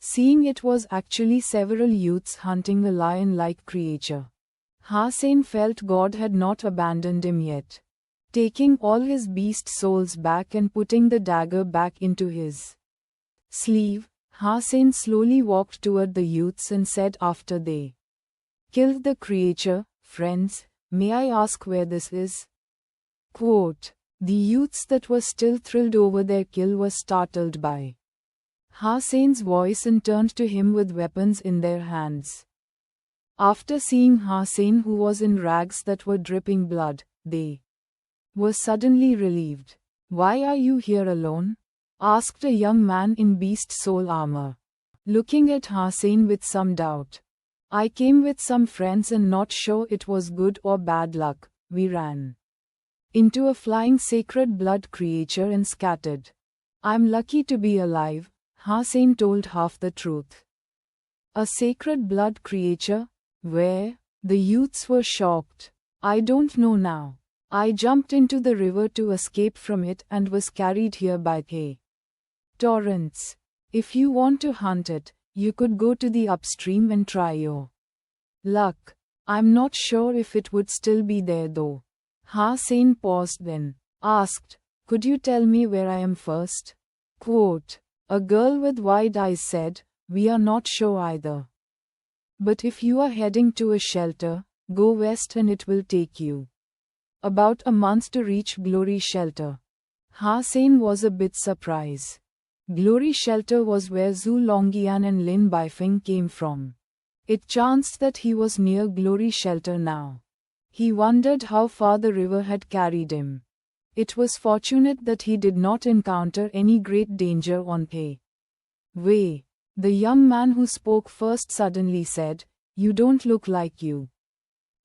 seeing it was actually several youths hunting a lion-like creature. Hussein felt God had not abandoned him yet. Taking all his beast souls back and putting the dagger back into his sleeve, Hussein slowly walked toward the youths and said after they killed the creature, "Friends, may I ask where this is?" Quote, the youths that were still thrilled over their kill were startled by Hussein's voice and turned to him with weapons in their hands. After seeing Hussein, who was in rags that were dripping blood, they were suddenly relieved. "Why are you here alone?" asked a young man in beast soul armor, looking at Hussein with some doubt. "I came with some friends and not sure it was good or bad luck. We ran into a flying sacred blood creature and scattered. I'm lucky to be alive," Hussein told half the truth. "A sacred blood creature? Where?" The youths were shocked. "I don't know now. I jumped into the river to escape from it and was carried here by the torrents. If you want to hunt it, you could go to the upstream and try your luck. I'm not sure if it would still be there though." Hussein paused, then asked, "Could you tell me where I am first?" Quote, a girl with wide eyes said, "We are not sure either. But if you are heading to a shelter, go west and it will take you about a month to reach Glory Shelter." Hussein was a bit surprised. Glory Shelter was where Zhu Longyan and Lin Baifeng came from. It chanced that he was near Glory Shelter now. He wondered how far the river had carried him. It was fortunate that he did not encounter any great danger on the way. The young man who spoke first suddenly said, "You don't look like you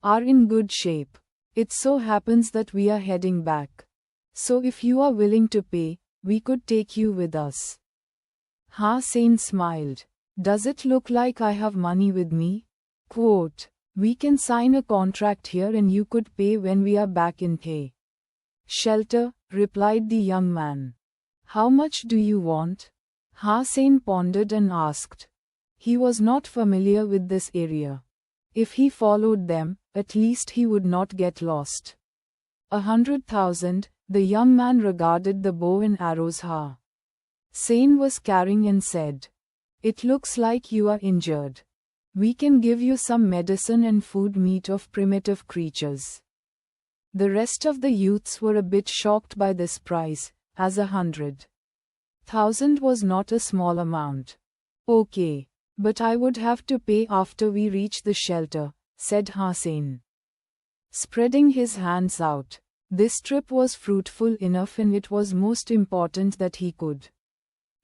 are in good shape. It so happens that we are heading back. So if you are willing to pay, we could take you with us." Hussein smiled. "Does it look like I have money with me?" Quote, "We can sign a contract here and you could pay when we are back in the shelter," replied the young man. "How much do you want?" Hussein pondered and asked. He was not familiar with this area. If he followed them, at least he would not get lost. 100,000, the young man regarded the bow and arrows Hussein was carrying and said, "It looks like you are injured. We can give you some medicine and food meat of primitive creatures." The rest of the youths were a bit shocked by this price, as 100,000 was not a small amount. "Okay, but I would have to pay after we reach the shelter," said Hussein, spreading his hands out. This trip was fruitful enough and it was most important that he could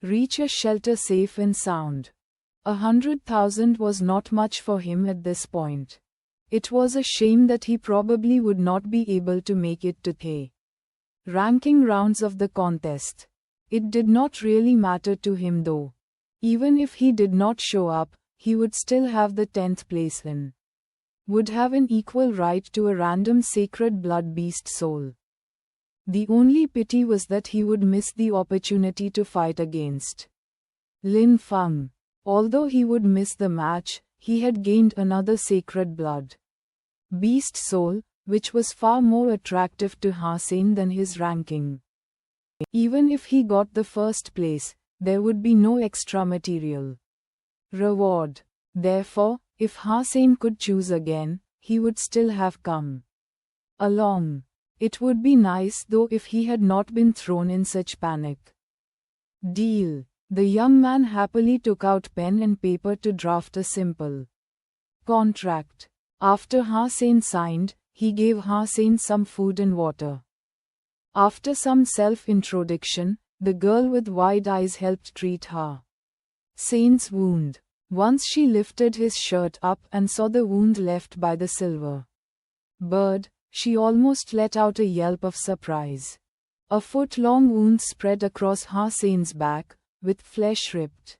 reach a shelter safe and sound. 100,000 was not much for him at this point. It was a shame that he probably would not be able to make it to the ranking rounds of the contest. It did not really matter to him though. Even if he did not show up, he would still have the 10th place and would have an equal right to a random sacred blood beast soul. The only pity was that he would miss the opportunity to fight against Lin Feng. Although he would miss the match, he had gained another sacred blood beast soul, which was far more attractive to Hussein than his ranking. Even if he got the first place, there would be no extra material reward. Therefore, if Hussein could choose again, he would still have come along. It would be nice though if he had not been thrown in such panic. "Deal." The young man happily took out pen and paper to draft a simple contract. After Hussein signed, he gave Hussein some food and water. After some self-introduction, the girl with wide eyes helped treat Hussein's wound. Once she lifted his shirt up and saw the wound left by the silver bird, she almost let out a yelp of surprise. A foot-long wound spread across Hussein's back, with flesh ripped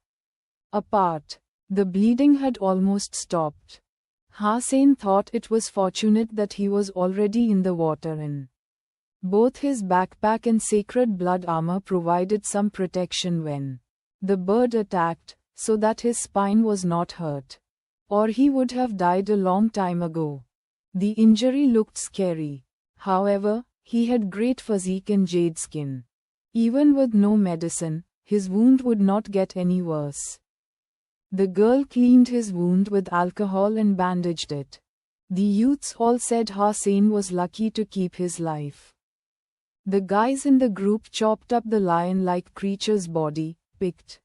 apart. The bleeding had almost stopped. Hussein thought it was fortunate that he was already in the water and both his backpack and sacred blood armor provided some protection when the bird attacked. so that his spine was not hurt. Or he would have died a long time ago. The injury looked scary. However, he had great physique and jade skin. Even with no medicine, his wound would not get any worse. The girl cleaned his wound with alcohol and bandaged it. The youths all said Hussein was lucky to keep his life. The guys in the group chopped up the lion-like creature's body, picked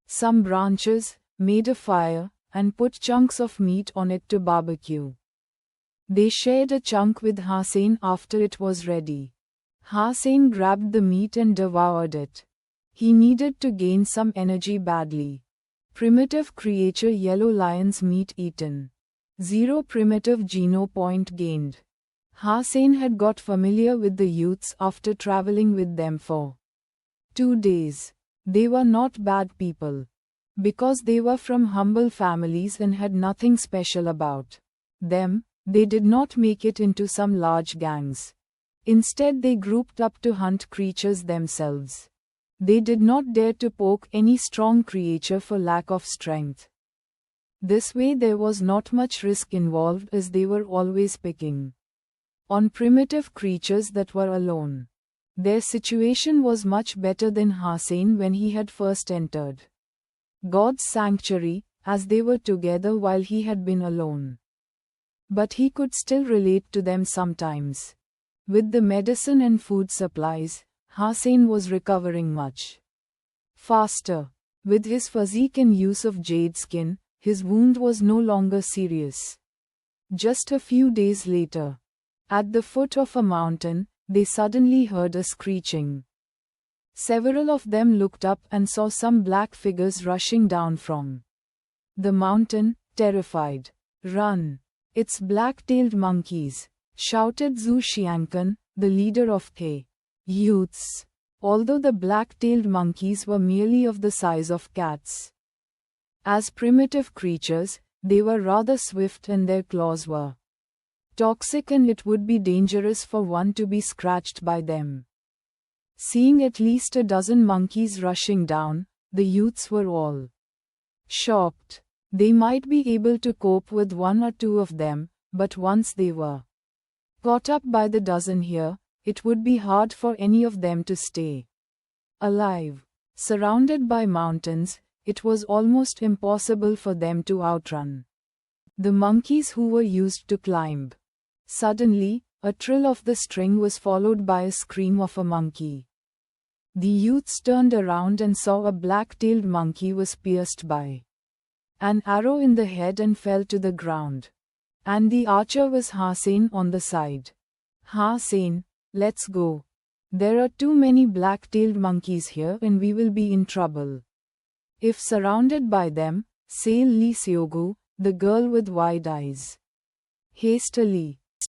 some branches, made a fire, and put chunks of meat on it to barbecue. They shared a chunk with Hussein after it was ready. Hussein grabbed the meat and devoured it. He needed to gain some energy badly. Primitive creature yellow lion's meat eaten. 0 primitive geno point gained. Hussein had got familiar with the youths after traveling with them for 2 days. They were not bad people. Because they were from humble families and had nothing special about them, they did not make it into some large gangs. Instead, they grouped up to hunt creatures themselves. They did not dare to poke any strong creature for lack of strength. This way there was not much risk involved as they were always picking on primitive creatures that were alone. Their situation was much better than Hussein when he had first entered God's sanctuary, as they were together while he had been alone. But he could still relate to them sometimes. With the medicine and food supplies, Hussein was recovering much faster. With his physique and use of jade skin, his wound was no longer serious. Just a few days later, at the foot of a mountain, they suddenly heard a screeching. Several of them looked up and saw some black figures rushing down from the mountain, terrified. "Run! It's black-tailed monkeys," shouted Zhu Xiangkan, the leader of the youths. Although the black-tailed monkeys were merely of the size of cats. As primitive creatures, they were rather swift and their claws were toxic, and it would be dangerous for one to be scratched by them. Seeing at least a dozen monkeys rushing down, the youths were all shocked. They might be able to cope with 1 or 2 of them, but once they were caught up by the dozen here, it would be hard for any of them to stay alive. Surrounded by mountains, it was almost impossible for them to outrun the monkeys who were used to climb. Suddenly, a trill of the string was followed by a scream of a monkey. The youths turned around and saw a black-tailed monkey was pierced by an arrow in the head and fell to the ground. And the archer was Hussein on the side. "Hussein, let's go. There are too many black-tailed monkeys here and we will be in trouble." If surrounded by them, said Li Xiaogu, the girl with wide eyes. Hastily,